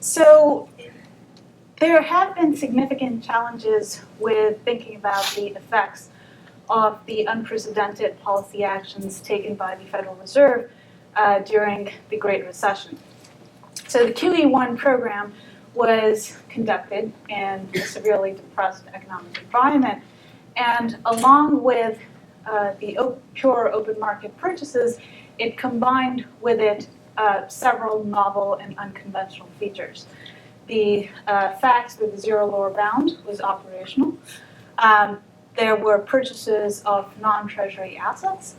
So there have been significant challenges with thinking about the effects of the unprecedented policy actions taken by the Federal Reserve during the Great Recession. So the QE1 program was conducted in a severely depressed economic environment, and along with the pure open market purchases, it combined with it several novel and unconventional features. The fact that the zero lower bound was operational. There were purchases of non-treasury assets.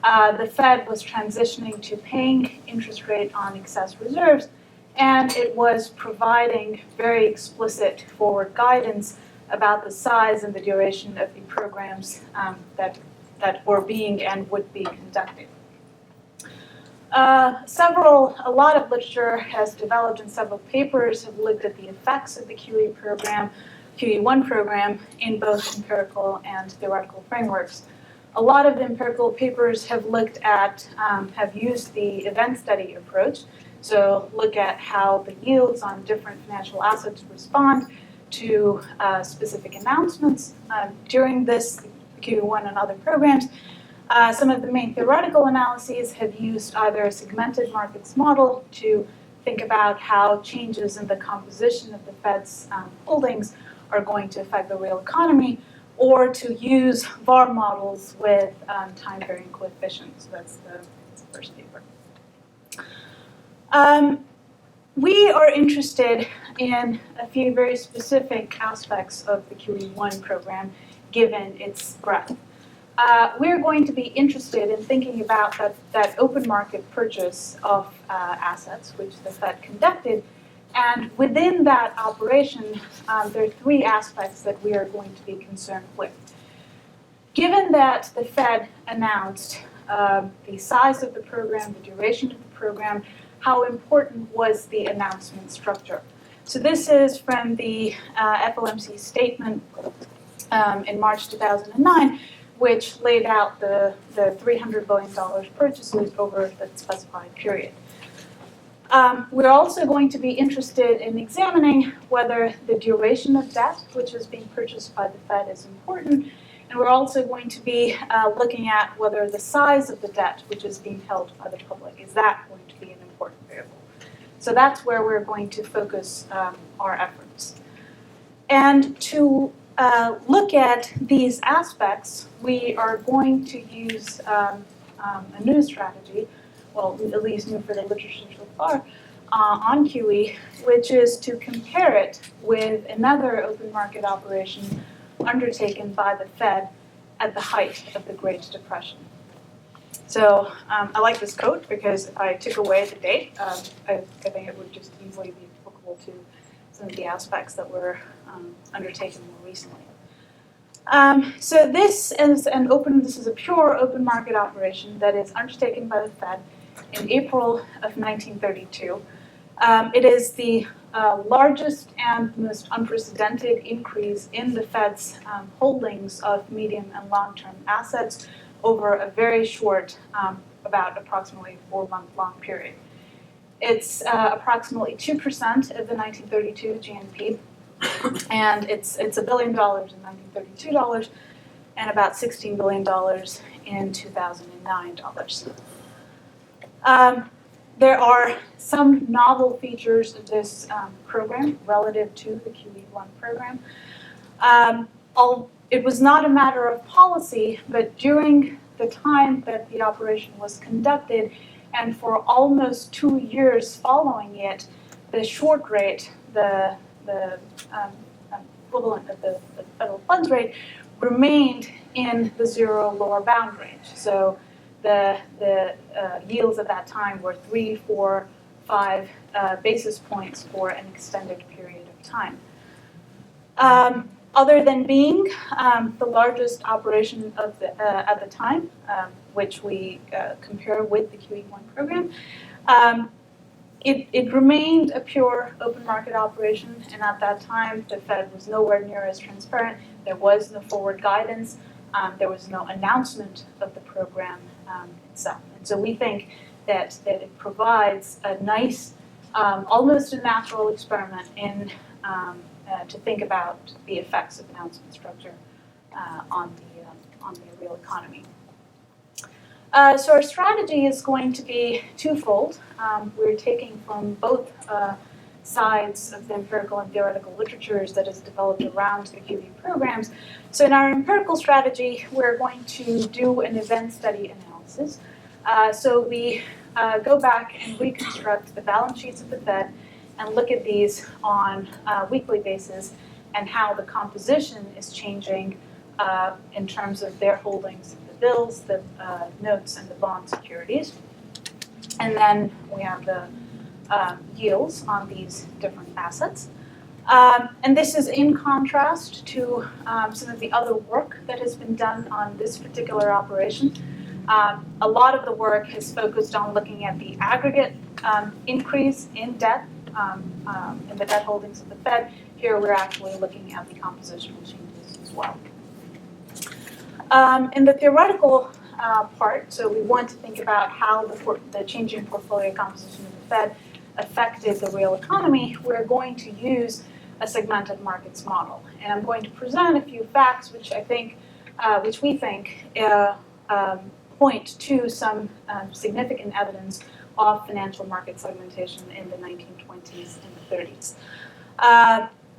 The Fed was transitioning to paying interest rate on excess reserves, and it was providing very explicit forward guidance about the size and the duration of the programs that were being and would be conducted. A lot of literature has developed, and several papers have looked at the effects of the QE1 program in both empirical and theoretical frameworks. A lot of the empirical papers have looked at, have used the event study approach, so look at how the yields on different financial assets respond to specific announcements during this QE1 and other programs. Some of the main theoretical analyses have used either a segmented markets model to think about how changes in the composition of the Fed's holdings are going to affect the real economy, or to use VAR models with time-varying coefficients. That's the first paper. We are interested in a few very specific aspects of the QE1 program, given its breadth. We're going to be interested in thinking about that open market purchase of assets, which the Fed conducted. And within that operation, there are three aspects that we are going to be concerned with. Given that the Fed announced the size of the program, the duration of the program, how important was the announcement structure? So this is from the FOMC statement in March 2009, which laid out the $300 billion purchases over the specified period. We're also going to be interested in examining whether the duration of debt, which is being purchased by the Fed, is important. And we're also going to be looking at whether the size of the debt, which is being held by the public, is that going to be an important variable. So that's where we're going to focus our efforts. And to look at these aspects, we are going to use a new strategy, well, at least new for the literature so far, on QE, which is to compare it with another open market operation undertaken by the Fed at the height of the Great Depression. So I like this quote because if I took away the date, I think it would just easily be applicable to some of the aspects that were undertaken more recently. So this is a pure open market operation that is undertaken by the Fed in April of 1932. It is the largest and most unprecedented increase in the Fed's holdings of medium and long-term assets over a very short, about approximately 4-month long period. It's approximately 2% of the 1932 GNP, and it's $1 billion in 1932 dollars, and about $16 billion in 2009 dollars. There are some novel features of this program relative to the QE1 program. It was not a matter of policy, but during the time that the operation was conducted, and for almost 2 years following it, the short rate, the equivalent of the federal funds rate, remained in the zero lower bound range. So the yields at that time were 3, 4, 5 basis points for an extended period of time. Other than being the largest operation of at the time, which we compare with the QE1 program, it remained a pure open market operation, and at that time the Fed was nowhere near as transparent. There was no forward guidance. There was no announcement of the program itself. And so we think that it provides a nice almost a natural experiment in to think about the effects of announcement structure on the real economy. So our strategy is going to be twofold. We're taking from both sides of the empirical and theoretical literatures that is developed around the QE programs. So in our empirical strategy, we're going to do an event study analysis. So we go back and reconstruct the balance sheets of the Fed and look at these on a weekly basis and how the composition is changing in terms of their holdings of the bills, the notes, and the bond securities. And then we have the yields on these different assets. And this is in contrast to some of the other work that has been done on this particular operation. A lot of the work has focused on looking at the aggregate increase in debt, in the debt holdings of the Fed. Here we're actually looking at the compositional changes as well. In the theoretical part, so we want to think about how the changing portfolio composition of the Fed affected the real economy. We're going to use a segmented markets model. And I'm going to present a few facts which we think point to some significant evidence of financial market segmentation in the 1920s and the 30s.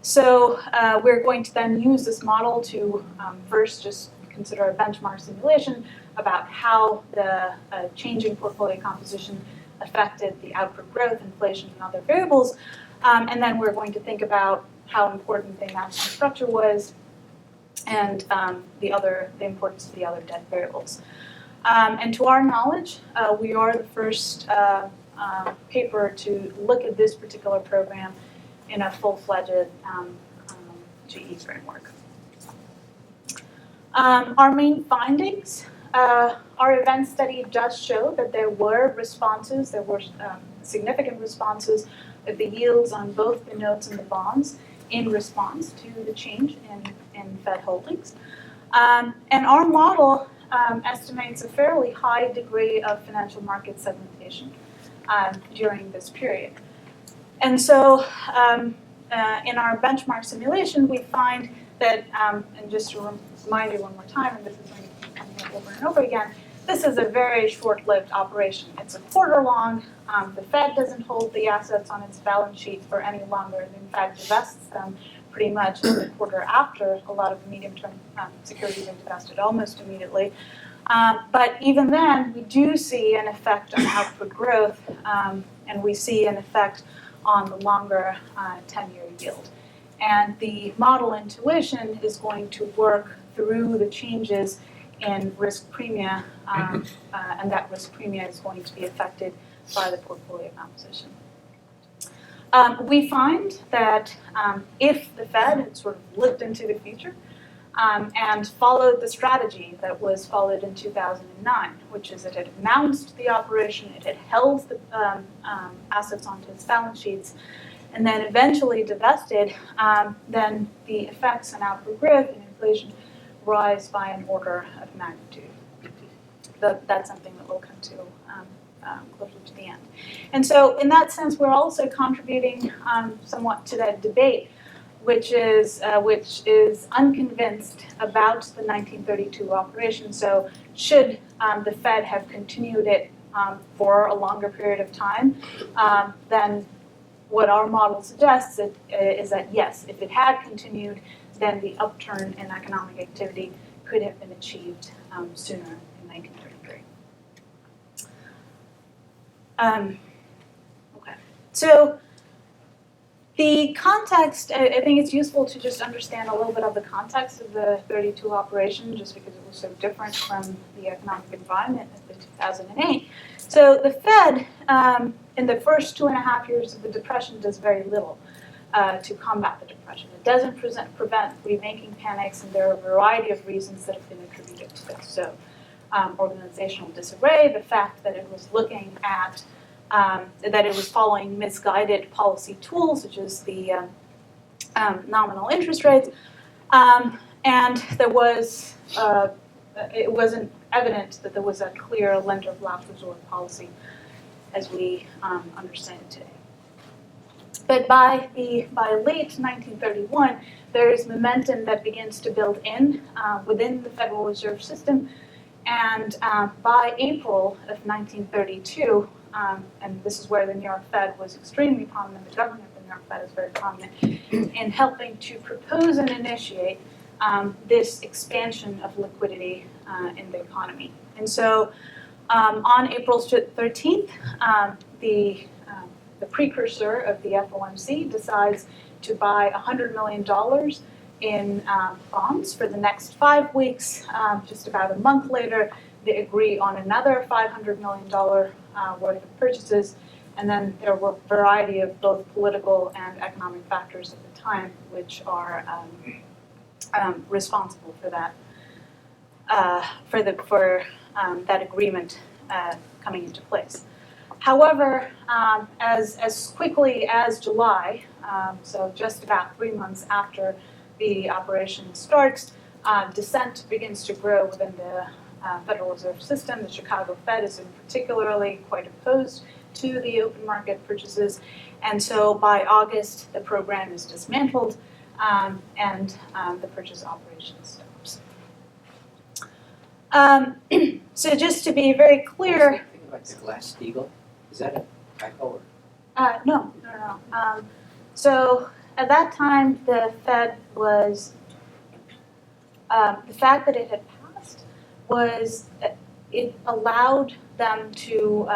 So we're going to then use this model to first just consider a benchmark simulation about how the changing portfolio composition affected the output growth, inflation, and other variables. And then we're going to think about how important the announcement structure was and the importance of the other debt variables. And to our knowledge, we are the first paper to look at this particular program in a full-fledged GE framework. Our main findings, our event study does show that there were significant responses of the yields on both the notes and the bonds in response to the change in Fed holdings. And our model estimates a fairly high degree of financial market segmentation during this period. And so in our benchmark simulation, we find that, and just to remind you one more time, and this is going to keep coming up over and over again, this is a very short-lived operation. It's a quarter long. The Fed doesn't hold the assets on its balance sheet for any longer, and in fact divests them pretty much in the quarter after a lot of the medium-term securities are divested almost immediately. But even then, we do see an effect on output growth, and we see an effect on the longer 10-year yield. And the model intuition is going to work through the changes in risk premia, and that risk premia is going to be affected by the portfolio composition. We find that if the Fed had sort of looked into the future and followed the strategy that was followed in 2009, which is it had announced the operation, it had held the assets onto its balance sheets, and then eventually divested, then the effects on output growth and inflation rise by an order of magnitude. That's something that we'll come to closer to the end. And so in that sense, we're also contributing somewhat to that debate, which is unconvinced about the 1932 operation. So should the Fed have continued it for a longer period of time, then what our model suggests is that yes, if it had continued, then the upturn in economic activity could have been achieved sooner in 1933. Okay, so the context, I think it's useful to just understand a little bit of the context of the 32 operation, just because it was so different from the economic environment of the 2008. So the Fed, in the first 2.5 years of the Depression, does very little to combat the Depression. It doesn't prevent remaking panics, and there are a variety of reasons that have been attributed to this. So organizational disarray, the fact that it was looking at, that it was following misguided policy tools, such as the nominal interest rates, and there was, it wasn't evident that there was a clear lender of last resort policy as we understand it today. But by late 1931, there is momentum that begins to build in within the Federal Reserve System, and by April of 1932, and this is where the New York Fed was extremely prominent, the government of the New York Fed is very prominent, in helping to propose and initiate this expansion of liquidity in the economy. And so on April 13th, the precursor of the FOMC decides to buy $100 million in bonds for the next 5 weeks. Just about a month later, they agree on another $500 million worth of purchases. And then there were a variety of both political and economic factors at the time which are responsible for that, that agreement coming into place. However, as quickly as July, so just about 3 months after the operation starts, dissent begins to grow within the Federal Reserve System. The Chicago Fed is particularly quite opposed to the open market purchases, and so by August, the program is dismantled and the purchase operation stops. So just to be very clear, Like the Glass-Steagall, is that a typo? No. So at that time, the Fed was, the fact that it had passed was it allowed them to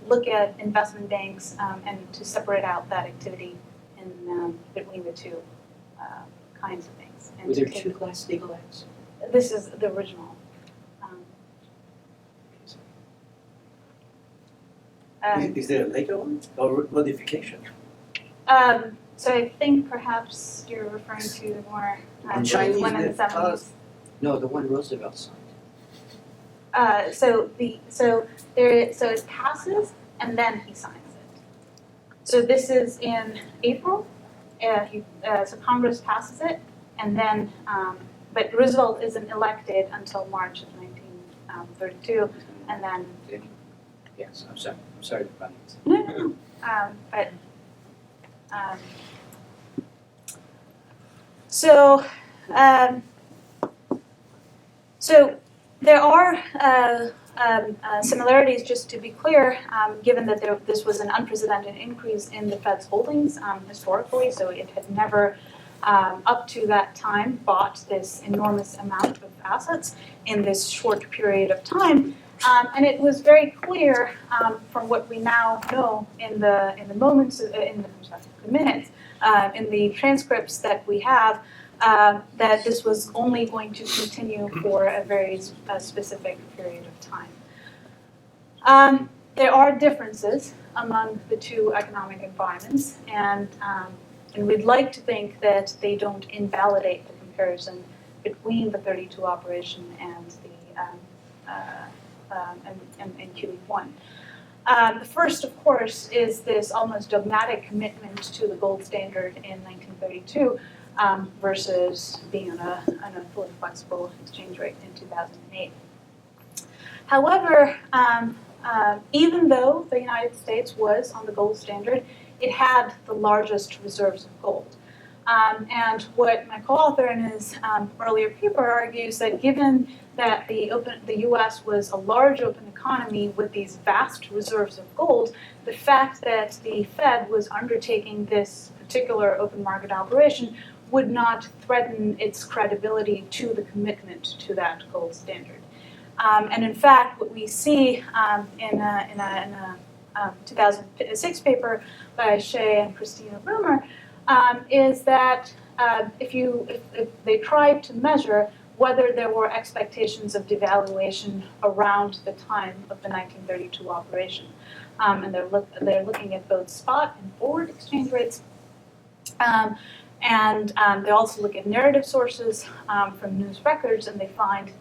look at investment banks and to separate out that activity in between the two kinds of things. And Were there two Glass-Steagall acts? This is the original. Is there a later one or modification? So I think perhaps you're referring to the more Chinese one in the 70s. No, the one Roosevelt signed. So it passes and then he signs it. So this is in April. So Congress passes it, and then but Roosevelt isn't elected until March of 1932, and then. Yes, I'm sorry to run this. No. So there are similarities, just to be clear, given that this was an unprecedented increase in the Fed's holdings historically, so it had never, up to that time, bought this enormous amount of assets in this short period of time. And it was very clear from what we now know in the minutes, in the transcripts that we have, that this was only going to continue for a very specific period of time. There are differences among the two economic environments, and we'd like to think that they don't invalidate the comparison between the 32 operation and the and QE1. The first, of course, is this almost dogmatic commitment to the gold standard in 1932 versus being on a fully flexible exchange rate in 2008. However, even though the United States was on the gold standard, it had the largest reserves of gold. And what my co-author in his earlier paper argues that given that the U.S. was a large open economy with these vast reserves of gold, the fact that the Fed was undertaking this particular open market operation would not threaten its credibility to the commitment to that gold standard. And in fact, what we see in a 2006 paper by Shea and Christina Rumor is that if they tried to measure whether there were expectations of devaluation around the time of the 1932 operation, and they're looking at both spot and forward exchange rates, and they also look at narrative sources from news records, and they find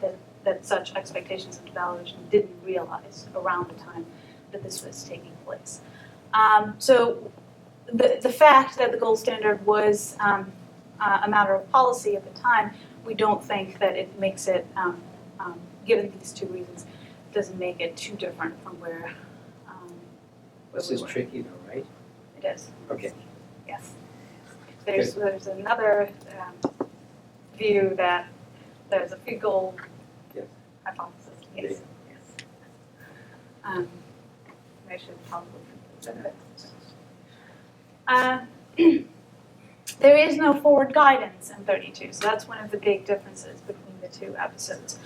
that such expectations of devaluation didn't realize around the time that this was taking place. So the fact that the gold standard was a matter of policy at the time, we don't think that it makes it, given these two reasons, doesn't make it too different from where This is tricky though, right? it is. Okay. Yes. There's another view that there's a fecal Yes. hypothesis. Yes. Yes. I should probably put that. There is no forward guidance in 32, so that's one of the big differences between the two episodes.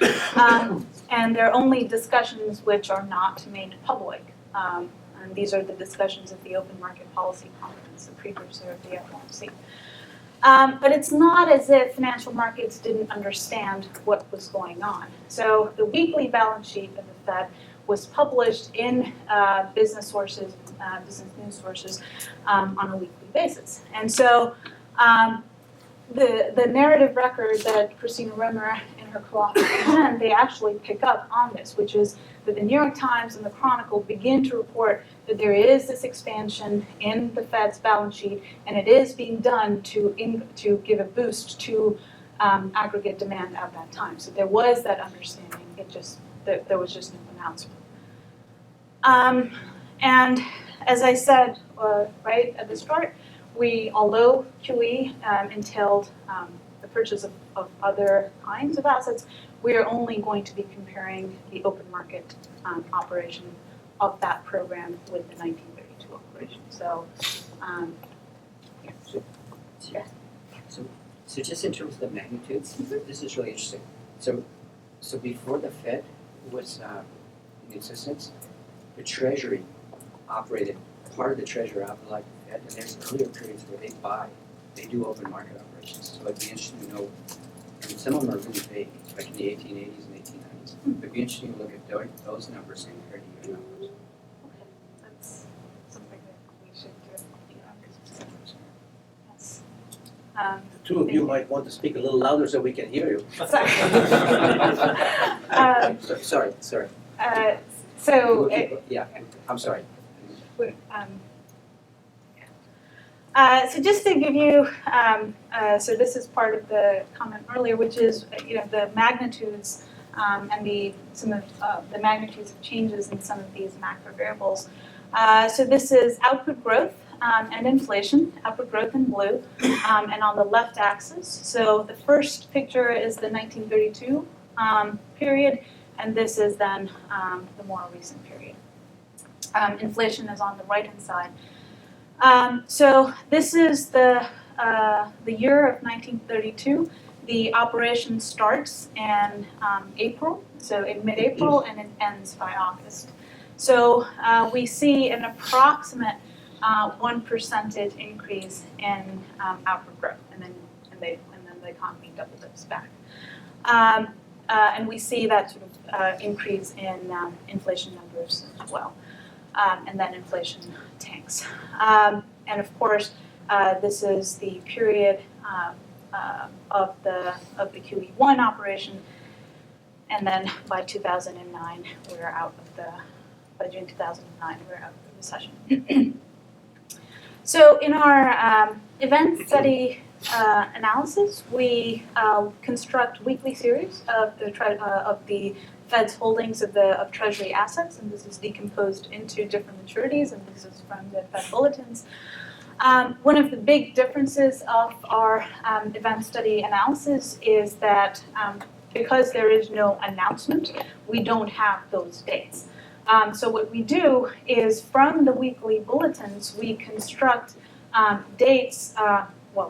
And there are only discussions which are not made public. And these are the discussions of the Open Market Policy Conference, the precursor of the FOMC. But it's not as if financial markets didn't understand what was going on. So the weekly balance sheet of the Fed was published in business sources, business news sources, on a weekly basis. And so the narrative record that Christina Rimmer and her co-author present, they actually pick up on this, which is that the New York Times and the Chronicle begin to report that there is this expansion in the Fed's balance sheet, and it is being done to give a boost to aggregate demand at that time. So there was that understanding. There was just no announcement. And as I said right at the start, although QE entailed the purchase of other kinds of assets, we are only going to be comparing the open market operation of that program with the 1932 operation. So, So just in terms of the magnitudes, this is really interesting. So before the Fed was in existence, the Treasury operated, part of the Treasury operated like the Fed, and there's earlier periods where they do open market operations. So it'd be interesting to know, I mean, some of them are really vague, like in the 1880s and 1890s. It'd be interesting to look at those numbers compared to your numbers. okay, that's something that we should do. Yes. The two of you might want to speak a little louder so we can hear you. Sorry. Sorry. So, Yeah, I'm sorry. so just to give you, so this is part of the comment earlier, which is the magnitudes and some of the magnitudes of changes in some of these macro variables. So this is output growth and inflation, output growth in blue, and on the left axis. So the first picture is the 1932 period, and this is then the more recent period. Inflation is on the right-hand side. So this is the year of 1932. The operation starts in April, so in mid-April, and it ends by August. So we see an approximate 1% increase in output growth, and then the economy double dips back. And we see that sort of increase in inflation numbers as well. And then inflation tanks. And of course, this is the period of the QE1 operation, and then by 2009, by June 2009, we're out of the recession. So in our event study analysis, we construct weekly series of the Fed's holdings of Treasury assets, and this is decomposed into different maturities, and this is from the Fed bulletins. One of the big differences of our event study analysis is that because there is no announcement, we don't have those dates. So what we do is from the weekly bulletins, we construct dates,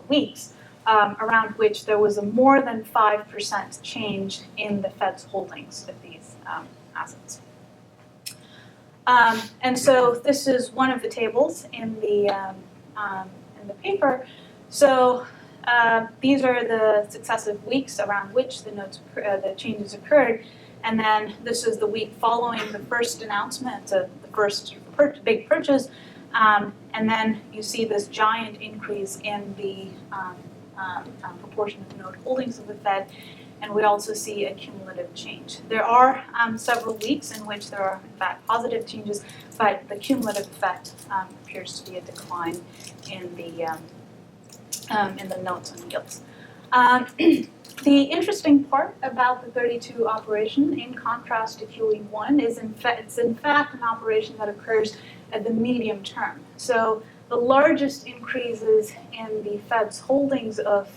weeks, around which there was a more than 5% change in the Fed's holdings of these assets. And so this is one of the tables in the paper. So these are the successive weeks around which the changes occurred, and then this is the week following the first announcement, the first big purchase, and then you see this giant increase in the proportion of note holdings of the Fed, and we also see a cumulative change. There are several weeks in which there are, in fact, positive changes, but the cumulative effect appears to be a decline in the notes and yields. The interesting part about the 32 operation, in contrast to QE1, is it's in fact an operation that occurs at the medium term. So the largest increases in the Fed's holdings of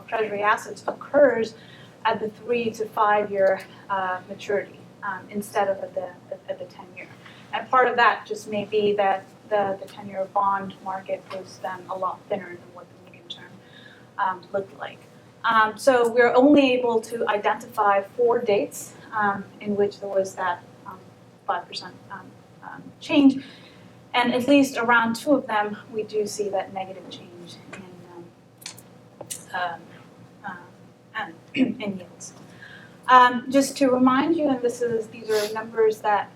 Treasury assets occurs at the 3 to 5 year maturity instead of at the 10-year. And part of that just may be that the 10-year bond market was then a lot thinner than what the medium term looked like. So we're only able to identify 4 dates in which there was that 5% change, and at least around 2 of them we do see that negative change in yields. Just to remind you, and these are numbers that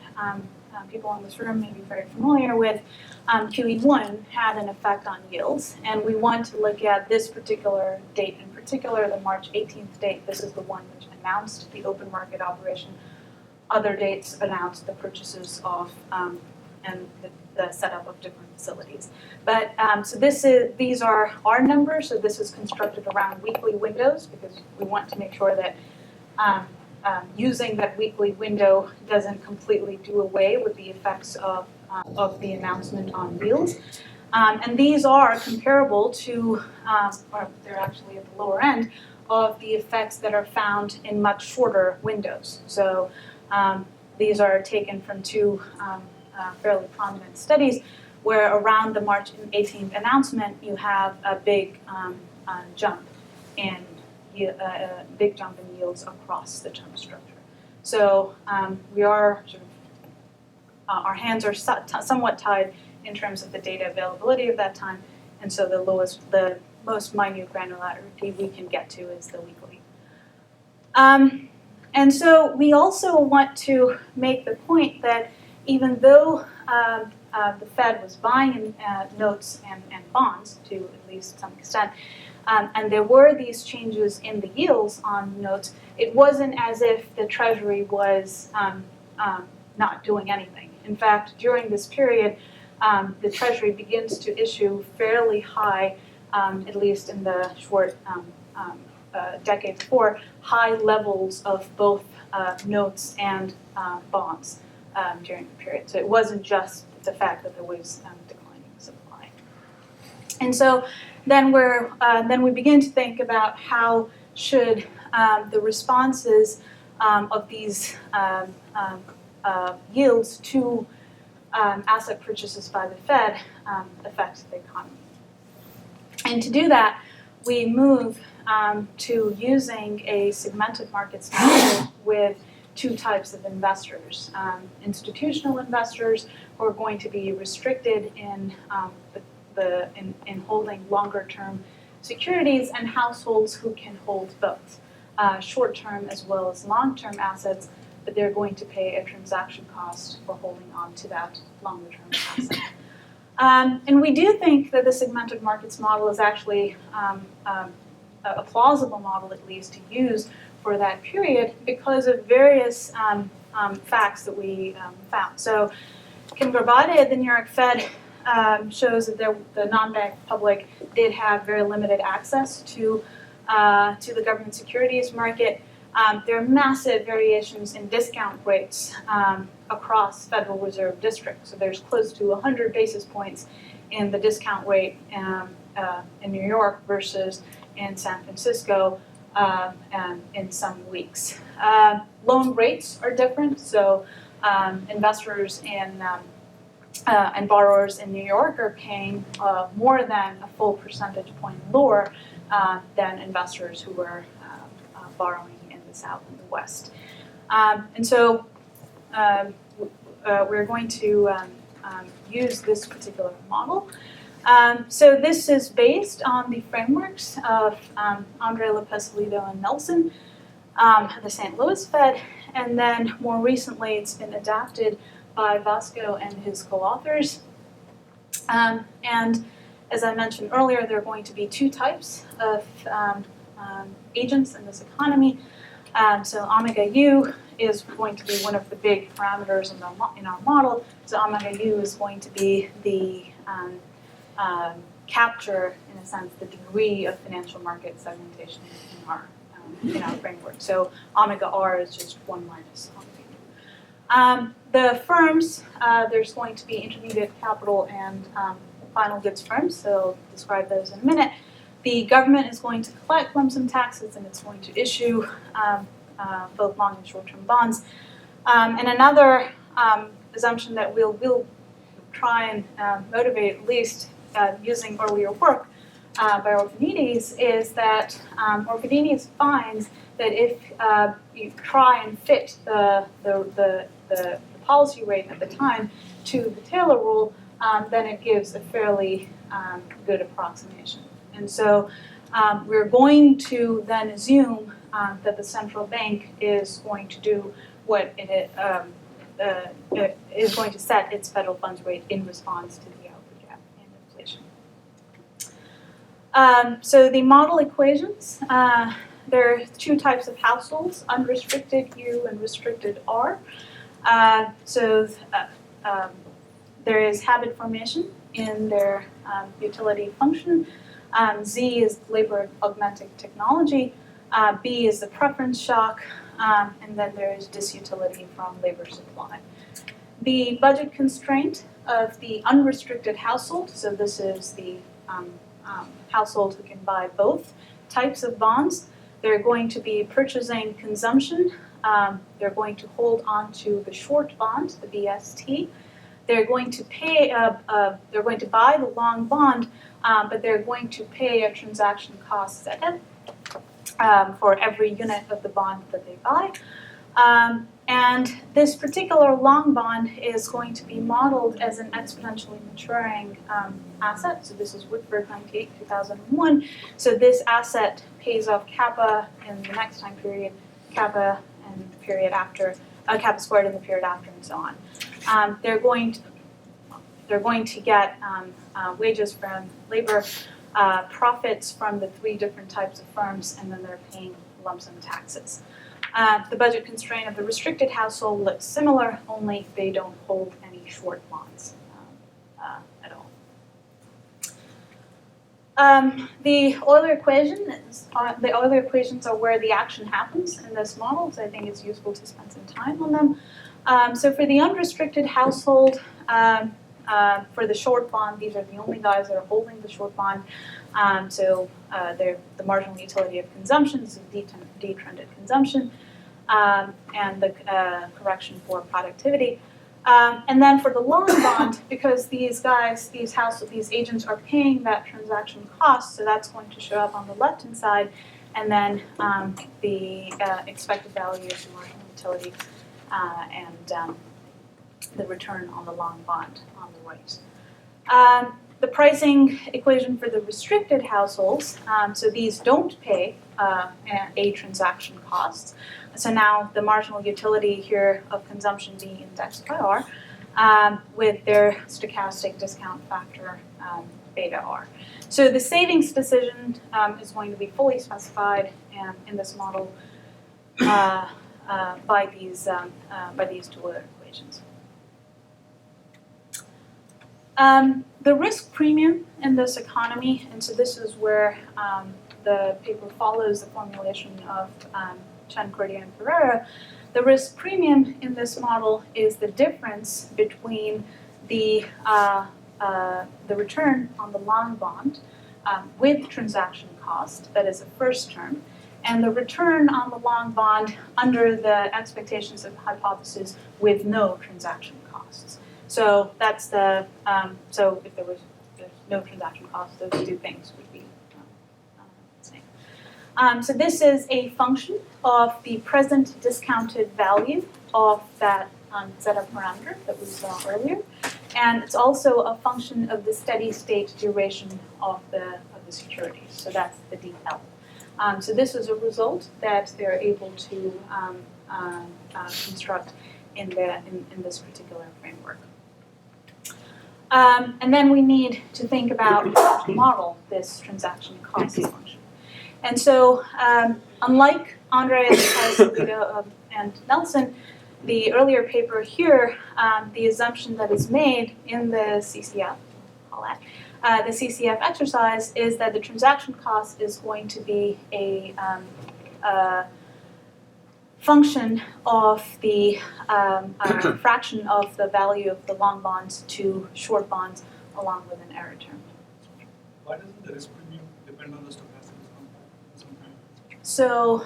people in this room may be very familiar with, QE1 had an effect on yields, and we want to look at this particular date in particular, the March 18th date. This is the one which announced the open market operation. Other dates announced the purchases of and the setup of different facilities. But so these are our numbers, so this is constructed around weekly windows because we want to make sure that using that weekly window doesn't completely do away with the effects of the announcement on yields. And these are comparable to, or they're actually at the lower end, of the effects that are found in much shorter windows. So these are taken from 2 fairly prominent studies where around the March 18th announcement you have a big jump in yields across the term structure. So we are sort of, our hands are somewhat tied in terms of the data availability of that time, and so the most minute granularity we can get to is the weekly. And so we also want to make the point that even though the Fed was buying notes and bonds to at least some extent, and there were these changes in the yields on notes, it wasn't as if the Treasury was not doing anything. In fact, during this period, the Treasury begins to issue fairly high, at least in the short decade before, high levels of both notes and bonds during the period. So it wasn't just the fact that there was declining supply. And so then we begin to think about how should the responses of these yields to asset purchases by the Fed affect the economy. And to do that, we move to using a segmented markets model with 2 types of investors. Institutional investors who are going to be restricted in holding longer-term securities, and households who can hold both short-term as well as long-term assets, but they're going to pay a transaction cost for holding on to that longer-term asset. And we do think that the segmented markets model is actually a plausible model, at least, to use for that period because of various facts that we found. So Kim Garbade, the New York Fed, shows that the non-bank public did have very limited access to the government securities market. There are massive variations in discount rates across Federal Reserve districts. So there's close to 100 basis points in the discount rate in New York versus in San Francisco and in some weeks. Loan rates are different. So investors and borrowers in New York are paying more than a full percentage point lower than investors who were borrowing in the South and the West. And so we're going to use this particular model. So this is based on the frameworks of Andre Lopez-Salido and Nelson at the St. Louis Fed, and then more recently it's been adapted by Vasco and his co-authors. And as I mentioned earlier, there are going to be 2 types of agents in this economy. So omega U is going to be one of the big parameters in our model. So omega U is going to be the capture, in a sense, the degree of financial market segmentation in our framework. So omega R is just 1 minus omega U. The firms, there's going to be intermediate capital and final goods firms, so I'll describe those in a minute. The government is going to collect lump sum taxes, and it's going to issue both long and short-term bonds. And another assumption that we'll try and motivate, at least using earlier work by Orphanides, is that Orphanides finds that if you try and fit the policy rate at the time to the Taylor rule, then it gives a fairly good approximation. And so we're going to then assume that the central bank is going to do what it is going to set its federal funds rate in response to the outward gap and inflation. So the model equations, there are two types of households, unrestricted U and restricted R. There is habit formation in their utility function. Z is labor augmenting technology. B is the preference shock. And then there is disutility from labor supply. The budget constraint of the unrestricted household, so this is the household who can buy both types of bonds. They're going to be purchasing consumption. They're going to hold on to the short bond, the BST. They're going to pay. They're going to buy the long bond, but they're going to pay a transaction cost ZF for every unit of the bond that they buy. And this particular long bond is going to be modeled as an exponentially maturing asset. So this is Woodford 98, 2001. So this asset pays off kappa in the next time period, kappa in the period after, kappa squared in the period after, and so on. They're going to get wages from labor, profits from the three different types of firms, and then they're paying lump sum taxes. The budget constraint of the restricted household looks similar, only they don't hold any short bonds at all. The Euler equations are where the action happens in this model, so I think it's useful to spend some time on them. So for the unrestricted household, for the short bond, these are the only guys that are holding the short bond. They're the marginal utility of consumption, this is detrended consumption, and the correction for productivity. And then for the long bond, because these guys, these agents are paying that transaction cost, so that's going to show up on the left-hand side, and then the expected value of the marginal utility and the return on the long bond on the right. The pricing equation for the restricted households, so these don't pay a transaction cost. So now the marginal utility here of consumption being indexed by R with their stochastic discount factor beta R. So the savings decision is going to be fully specified in this model by these two Euler equations. The risk premium in this economy, and so this is where the paper follows the formulation of Chen, Cordia, and Ferreira. The risk premium in this model is the difference between the return on the long bond with transaction cost, that is the first term, and the return on the long bond under the expectations of hypothesis with no transaction costs. So that's the, so if there's no transaction costs, those two things would be the same. So this is a function of the present discounted value of that ZF parameter that we saw earlier. And it's also a function of the steady state duration of the securities. So that's the DL. So this is a result that they're able to construct in this particular framework. And then we need to think about how to model this transaction cost function. And so, unlike Andreas, and Nelson, the earlier paper here, the assumption that is made in the CCF, the CCF exercise is that the transaction cost is going to be a function of the fraction of the value of the long bonds to short bonds along with an error term. Why doesn't the risk premium depend on the stochastic sometimes? So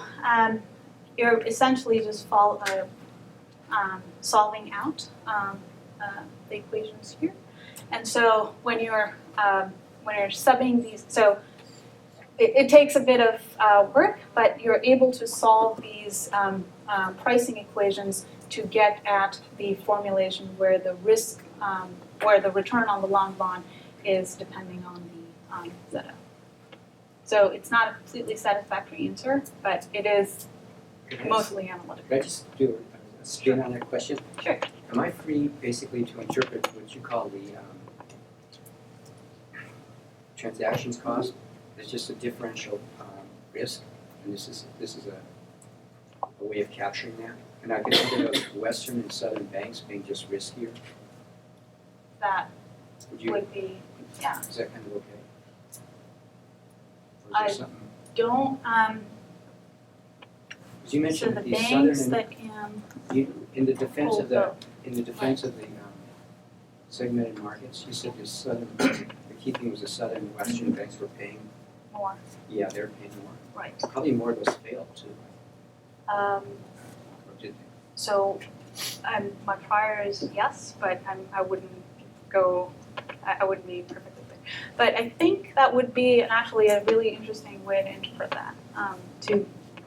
you're essentially just solving out the equations here, and so when you're subbing these, so it takes a bit of work, but you're able to solve these pricing equations to get at the formulation where the risk, where the return on the long bond is depending on the zeta. So it's not a completely satisfactory answer, but it is mostly analytical. Could I just do a spin on that question? Sure. Am I free basically to interpret what you call the transactions cost as just a differential risk? And this is a way of capturing that? And I can think of Western and Southern banks being just riskier? That Would you, would be, yeah. is that kind of okay? Or I is there something? Don't, Because you so mentioned the the banks Southern that can in the defense hold of the both. in the defense of the segmented markets, you said the Southern, the key thing was the Southern and Western banks were paying. more, Yeah, they're paying more. right. Probably more of those failed too. Or did they? So my prior is yes, but I wouldn't go, I wouldn't be perfectly clear. But I think that would be actually a really interesting way to interpret that.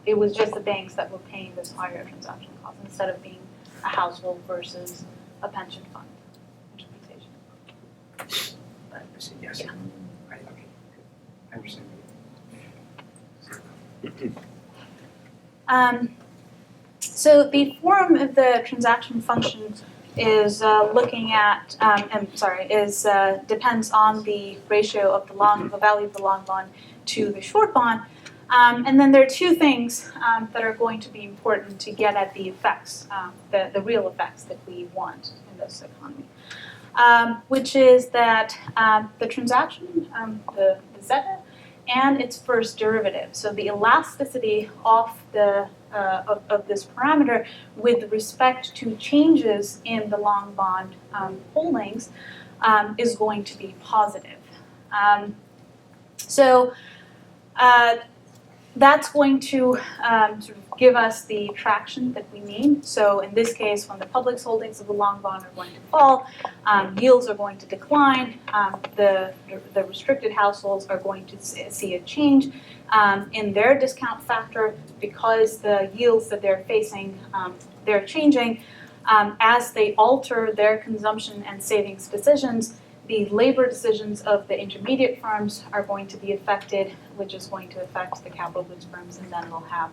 It was just the banks that were paying this higher transaction cost instead of being a household versus a pension fund interpretation. I said yes. Yeah. Okay, good. I understand. So the form of the transaction function is looking at, depends on the ratio of the value of the long bond to the short bond. And then there are two things that are going to be important to get at the effects, the real effects that we want in this economy, which is that the transaction, the zeta, and its first derivative. So the elasticity of this parameter with respect to changes in the long bond holdings is going to be positive. That's going to sort of give us the traction that we need. So in this case, when the public's holdings of the long bond are going to fall, yields are going to decline, the restricted households are going to see a change in their discount factor because the yields that they're facing, they're changing. As they alter their consumption and savings decisions, the labor decisions of the intermediate firms are going to be affected, which is going to affect the capital goods firms, and then we'll have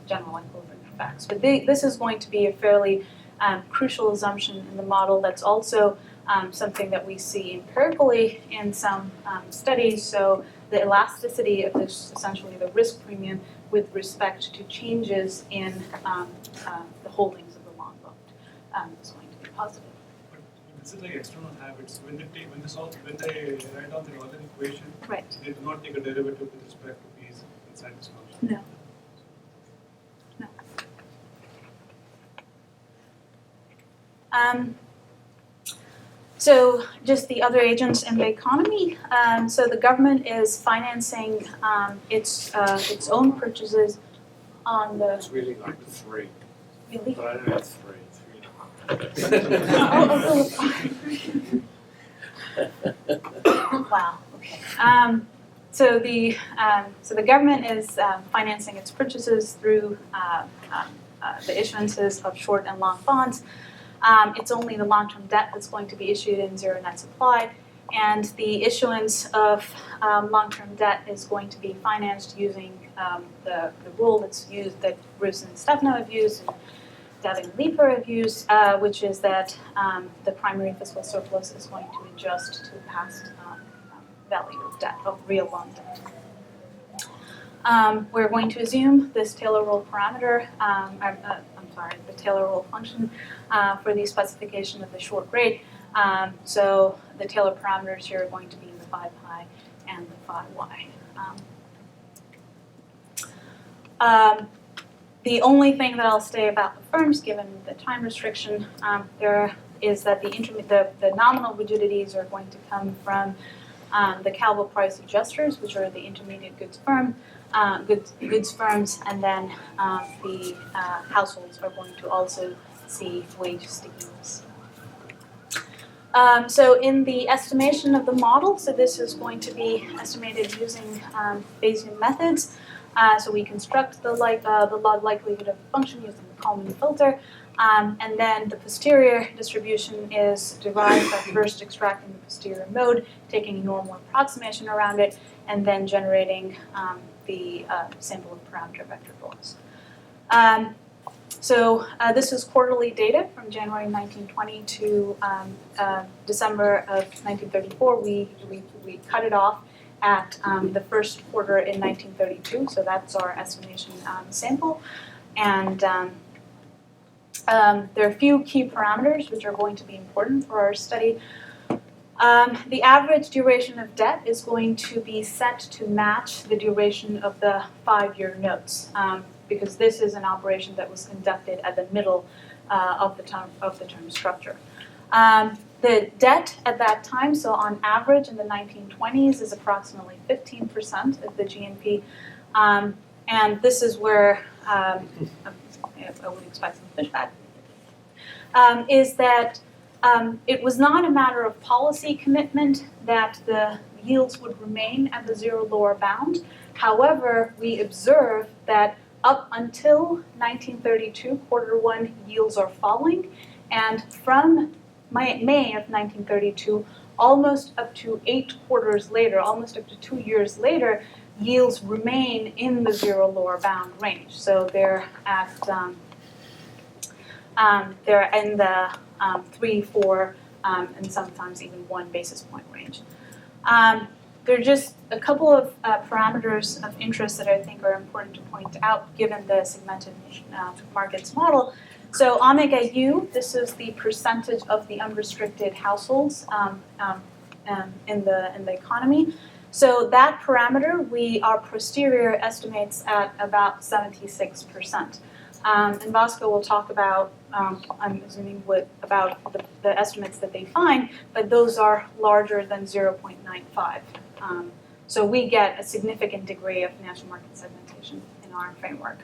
general equilibrium effects. But this is going to be a fairly crucial assumption in the model that's also something that we see empirically in some studies. So the elasticity of this, essentially the risk premium with respect to changes in the holdings of the long bond is going to be positive. This is like external habits. When they write down the Euler equation, Right. they do not take a derivative with respect to these inside this function. No. So just the other agents in the economy. So the government is financing its own purchases on the. It's really like 3, Really? but I don't know 3. Wow. Okay. So the government is financing its purchases through the issuances of short and long bonds. It's only the long-term debt that's going to be issued in zero net supply, and the issuance of long-term debt is going to be financed using the rule that's used that Bruce and Stefano have used. And Devin and Leeper have used, which is that the primary fiscal surplus is going to adjust to the past value of debt, of real long debt. We're going to assume this Taylor rule parameter, the Taylor rule function for the specification of the short rate. So the Taylor parameters here are going to be the phi pi and the phi y. The only thing that I'll say about the firms, given the time restriction, there are is that the nominal rigidities are going to come from the Calvo price adjusters, which are the intermediate goods firms, and then the households are going to also see wage stickiness. So in the estimation of the model, so this is going to be estimated using Bayesian methods. So we construct the log likelihood of the function using the Kalman filter, and then the posterior distribution is derived by first extracting the posterior mode, taking a normal approximation around it, and then generating the sample of parameter vector draws. So this is quarterly data from January 1920 to December of 1934. We cut it off at the first quarter in 1932, so that's our estimation sample. And there are a few key parameters which are going to be important for our study. The average duration of debt is going to be set to match the duration of the 5-year notes, because this is an operation that was conducted at the middle of the term structure. The debt at that time, so on average in the 1920s, is approximately 15% of the GNP, and this is where I would expect some pushback. Is that it was not a matter of policy commitment that the yields would remain at the zero lower bound. However, we observe that up until 1932, quarter one yields are falling, and from May of 1932, almost up to 8 quarters later, almost up to 2 years later, yields remain in the zero lower bound range. So they're at they're in the 3, 4, and sometimes even 1 basis point range. There are just a couple of parameters of interest that I think are important to point out given the segmented markets model. So omega U, this is the percentage of the unrestricted households in the economy. So that parameter, our posterior estimates at about 76%. And Vasco will talk about, I'm assuming, about the estimates that they find, but those are larger than 0.95. So we get a significant degree of financial market segmentation in our framework.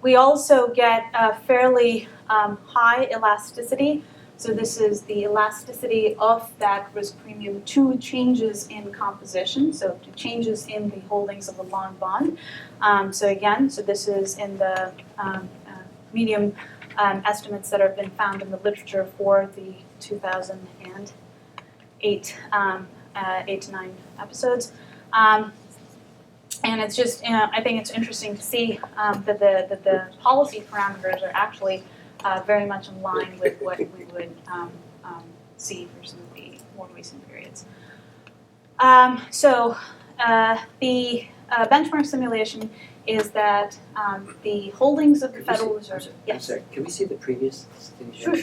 We also get a fairly high elasticity. So this is the elasticity of that risk premium to changes in composition, so to changes in the holdings of the long bond. So this is in the medium estimates that have been found in the literature for the 2008 8 to 9 episodes. And it's just, I think it's interesting to see that the policy parameters are actually very much in line with what we would see for some of the more recent periods. The benchmark simulation is that the holdings of the Federal Reserve. I'm sorry, can we see the previous thing? Sure. I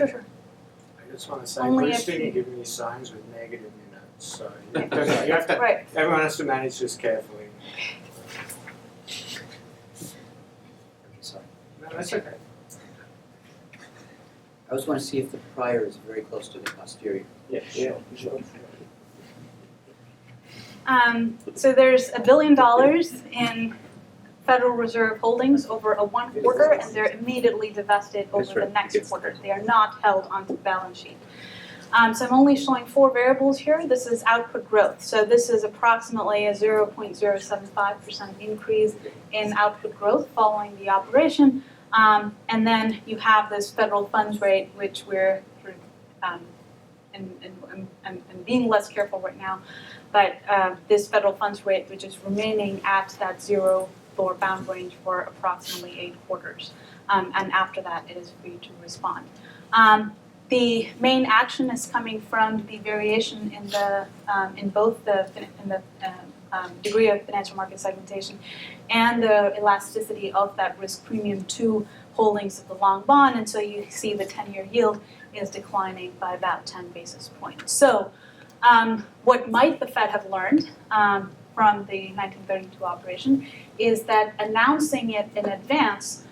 just want to say, Only please if didn't you- give me signs with negative units, so you have to, Right. everyone has to manage this carefully. Okay, sorry. No, that's okay. I just want to see if the prior is very close to the posterior. Yeah, sure. So there's $1 billion in Federal Reserve holdings over a 1 quarter, and they're immediately divested over the next quarter. They are not held onto the balance sheet. So I'm only showing 4 variables here. This is output growth. So this is approximately a 0.075% increase in output growth following the operation. And then you have this federal funds rate, which we're sort of, and being less careful right now, but this federal funds rate, which is remaining at that zero lower bound range for approximately 8 quarters. And after that, it is free to respond. The main action is coming from the variation in the in both the degree of financial market segmentation and the elasticity of that risk premium to holdings of the long bond, and so you see the 10-year yield is declining by about 10 basis points. So what might the Fed have learned from the 1932 operation is that announcing it in advance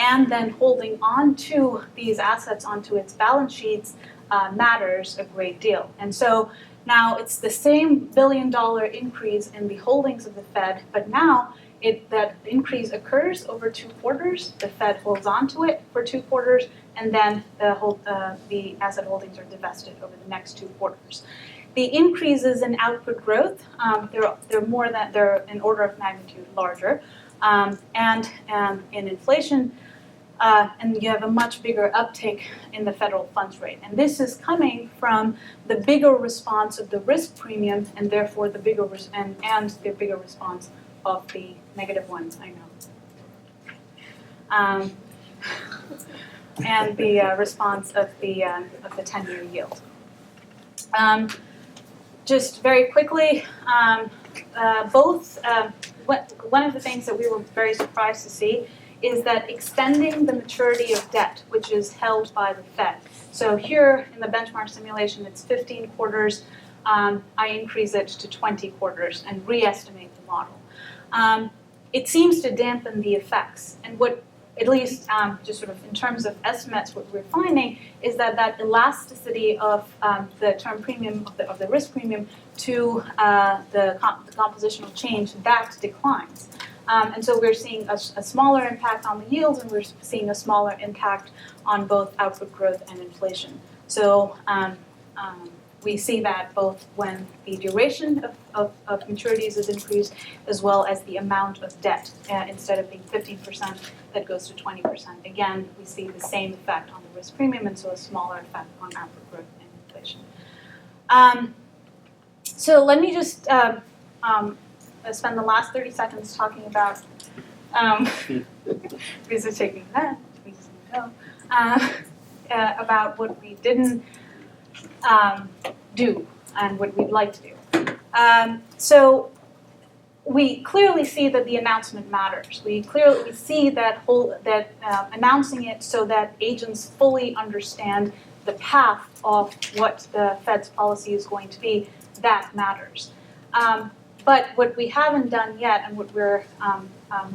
and then holding on to these assets onto its balance sheets matters a great deal. And so now it's the same $1 billion increase in the holdings of the Fed, but now that increase occurs over 2 quarters. The Fed holds on to it for 2 quarters, and then the asset holdings are divested over the next 2 quarters. The increases in output growth, they're in order of magnitude larger, and in inflation, and you have a much bigger uptick in the federal funds rate. And this is coming from the bigger response of the risk premium, and therefore the bigger response of the negative ones, I know. And the response of the 10-year yield. Just very quickly, one of the things that we were very surprised to see is that extending the maturity of debt, which is held by the Fed. So here in the benchmark simulation, it's 15 quarters. I increase it to 20 quarters and re-estimate the model. It seems to dampen the effects. And what, at least just sort of in terms of estimates, what we're finding is that elasticity of the term premium, of the risk premium to the compositional change, that declines. And so we're seeing a smaller impact on the yields, and we're seeing a smaller impact on both output growth and inflation. So we see that both when the duration of maturities is increased, as well as the amount of debt. Instead of being 15%, that goes to 20%. Again, we see the same effect on the risk premium, and so a smaller effect on output growth and inflation. So let me just spend the last 30 seconds talking about, because they're taking that, about what we didn't do and what we'd like to do. So we clearly see that the announcement matters. We see that announcing it so that agents fully understand the path of what the Fed's policy is going to be, that matters. But what we haven't done yet, and what we're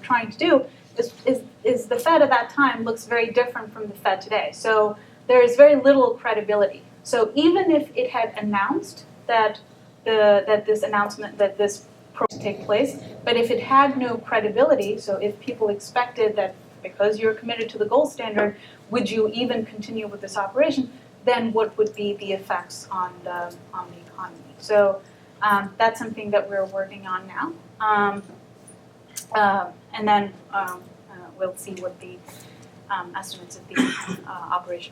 trying to do, is the Fed at that time looks very different from the Fed today. So there is very little credibility. So even if it had announced that this program take place, but if it had no credibility, so if people expected that because you're committed to the gold standard, would you even continue with this operation, then what would be the effects on the economy? So that's something that we're working on now. And then we'll see what the estimates of the operational